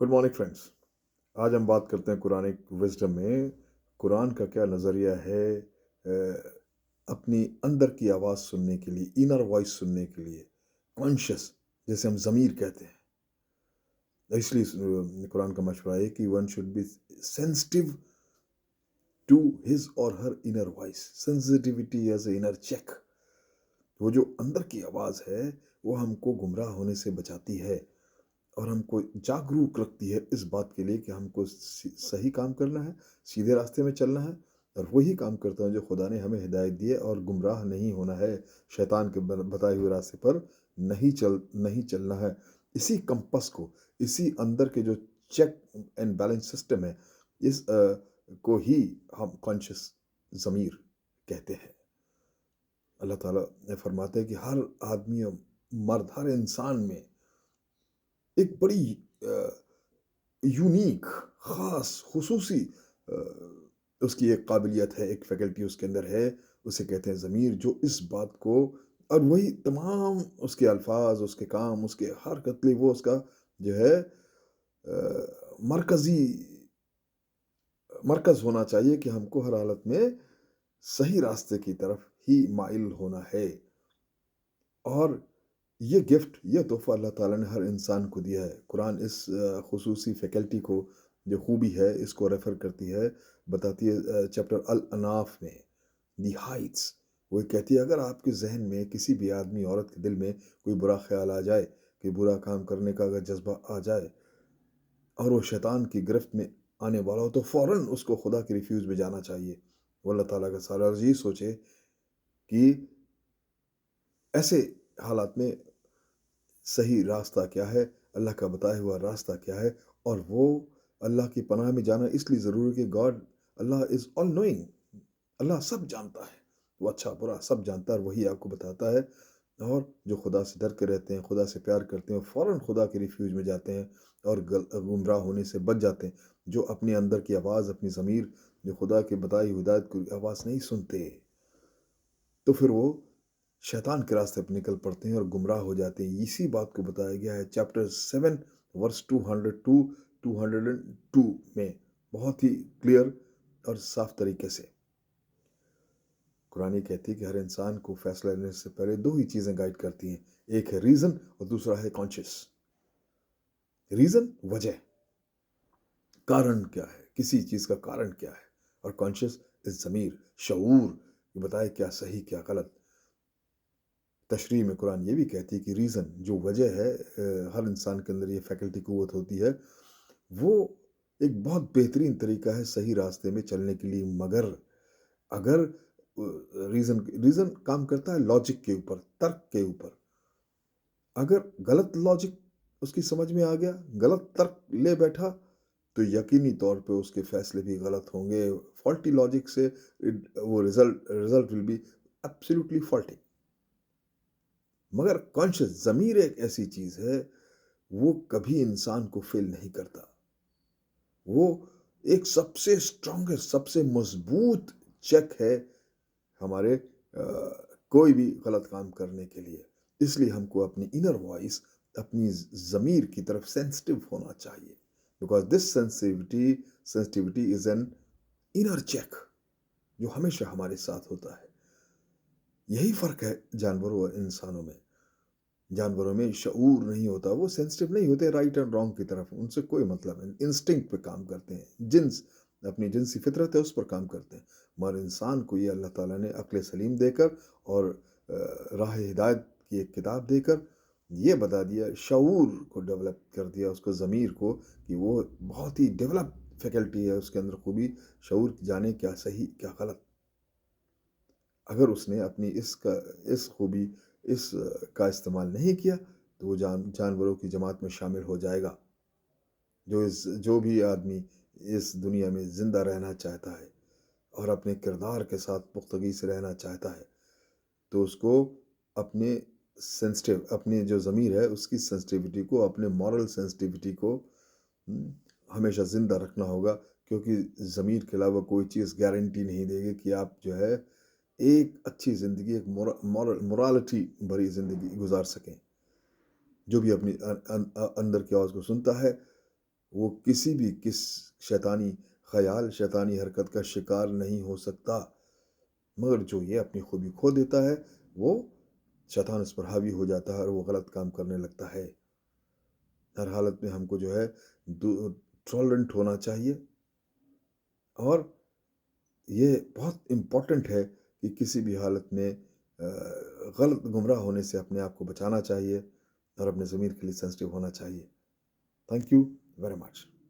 Good morning friends. आज हम बात करते हैं कुरानिक विजडम में कुरान का क्या नज़रिया है अपनी अंदर की आवाज़ सुनने के लिए, इनर वॉइस सुनने के लिए, कॉन्शियस जैसे हम ज़मीर कहते हैं। इसलिए कुरान का मशवरा है कि one should be sensitive to his or her inner voice. Sensitivity as a inner check. वो जो अंदर की आवाज़ है वो हमको गुमराह होने से बचाती है और हमको जागरूक रखती है इस बात के लिए कि हमको सही काम करना है, सीधे रास्ते में चलना है और वही काम करता हूँ जो खुदा ने हमें हिदायत दी है, और गुमराह नहीं होना है, शैतान के बताए हुए रास्ते पर नहीं चलना है। इसी कंपस को, इसी अंदर के जो चेक एंड बैलेंस सिस्टम है, इस को ही हम कॉन्शियस ज़मीर कहते हैं। अल्लाह ताला ने फरमाते हैं कि हर आदमी और मर्द, हर इंसान में एक बड़ी यूनिक, ख़ास, खुसूसी उसकी एक काबिलियत है, एक फैकल्टी उसके अंदर है, उसे कहते हैं ज़मीर, जो इस बात को, और वही तमाम उसके अल्फाज, उसके काम, उसके हर कतले, वो उसका जो है मरकज़ी मरकज़ होना चाहिए कि हमको हर हालत में सही रास्ते की तरफ ही माइल होना है। और ये गिफ्ट, ये तोहफ़ा अल्लाह ताला ने हर इंसान को दिया है। कुरान इस खुसूसी फैकल्टी को, जो खूबी है, इसको रेफ़र करती है, बताती है चैप्टर अल अनाफ में, दी हाइट्स। वो कहती है अगर आपके ज़हन में, किसी भी आदमी औरत के दिल में कोई बुरा ख़्याल आ जाए, कोई बुरा काम करने का अगर जज़्बा आ जाए और वो शैतान की गिरफ्त में आने वाला हो, तो फ़ौरन उसको खुदा के रिफ्यूज़ में जाना चाहिए। वो अल्लाह ताला का सारा ये सोचे कि ऐसे हालात में सही रास्ता क्या है, अल्लाह का बताया हुआ रास्ता क्या है, और वो अल्लाह की पनाह में जाना इसलिए ज़रूरी है कि God, Allah is all knowing. Allah सब जानता है, वो अच्छा बुरा सब जानता है और वही आपको बताता है। और जो खुदा से डर के रहते हैं, खुदा से प्यार करते हैं, फ़ौरन खुदा के रिफ्यूज में जाते हैं और गुमराह होने से बच जाते हैं। जो अपने अंदर की आवाज़, अपनी ज़मीर, जो खुदा की बताई हुई हिदायत की आवाज़ नहीं सुनते, तो फिर वो शैतान के रास्ते पर निकल पड़ते हैं और गुमराह हो जाते हैं। इसी बात को बताया गया है चैप्टर 7 वर्स 202 202 में, बहुत ही क्लियर और साफ तरीके से। कुरान कहती है कि हर इंसान को फैसला लेने से पहले दो ही चीज़ें गाइड करती हैं, एक है रीज़न और दूसरा है कॉन्शियस। रीज़न, वजह, कारण क्या है, किसी चीज़ का कारण क्या है, और कॉन्शियस इस ज़मीर, शऊर, ये बताए क्या सही क्या गलत। तशरीह में कुरान ये भी कहती है कि रीज़न, जो वजह है, हर इंसान के अंदर ये फैकल्टी क़ुव्वत होती है, वो एक बहुत बेहतरीन तरीका है सही रास्ते में चलने के लिए। मगर अगर रीज़न काम करता है लॉजिक के ऊपर, तर्क के ऊपर। अगर गलत लॉजिक उसकी समझ में आ गया, गलत तर्क ले बैठा, तो यकीनी तौर पे उसके फैसले भी गलत होंगे। फॉल्टी लॉजिक से वो result will be absolutely faulty. मगर कॉन्शियस ज़मीर एक ऐसी चीज़ है, वो कभी इंसान को फ़ेल नहीं करता। वो एक सबसे स्ट्रॉन्गेस्ट, सबसे मज़बूत चेक है हमारे कोई भी गलत काम करने के लिए। इसलिए हमको अपनी इनर वॉइस, अपनी ज़मीर की तरफ सेंसिटिव होना चाहिए, because this sensitivity is an inner check जो हमेशा हमारे साथ होता है। यही फ़र्क है जानवरों और इंसानों में। जानवरों में शऊर नहीं होता, वो सेंसिटिव नहीं होते राइट एंड रॉन्ग की तरफ, उनसे कोई मतलब नहीं, इंस्टिंक्ट पे काम करते हैं, अपनी जिनसी फितरत है उस पर काम करते हैं। मगर इंसान को ये अल्लाह ताला ने अक्ल सलीम देकर और राह हिदायत की एक किताब देकर ये बता दिया, शऊर को डेवलप कर दिया, उसको ज़मीर को, कि वो बहुत ही डेवलप फैकल्टी है उसके अंदर खूबी, शऊर जाने क्या सही क्या गलत। अगर उसने अपनी इस खूबी, इस का इस्तेमाल नहीं किया, तो वो जानवरों की जमात में शामिल हो जाएगा। जो भी आदमी इस दुनिया में ज़िंदा रहना चाहता है और अपने किरदार के साथ पुख्तगी से रहना चाहता है, तो उसको अपने अपनी जो ज़मीर है उसकी सेंसिटिविटी को, अपने मॉरल सेंसिटिविटी को हमेशा ज़िंदा रखना होगा, क्योंकि ज़मीर के अलावा कोई चीज़ गारंटी नहीं देगी कि आप जो है एक अच्छी ज़िंदगी, एक मोरालिटी भरी ज़िंदगी गुजार सकें। जो भी अपनी अंदर की आवाज़ को सुनता है, وہ کسی بھی شیطانی خیال شیطانی حرکت کا شکار نہیں ہو سکتا، مگر جو یہ اپنی خوبی کھو دیتا ہے وہ شیطان اس پر حاوی ہو جاتا ہے اور وہ غلط کام کرنے لگتا ہے۔ ہر حالت میں ہم کو جو ہے ٹالرنٹ ہونا چاہیے، اور یہ بہت امپورٹنٹ ہے کہ کسی بھی حالت میں غلط گمراہ ہونے سے اپنے آپ کو بچانا چاہیے اور اپنے ضمیر کے لیے سینسٹیو ہونا چاہیے۔ Thank you very much.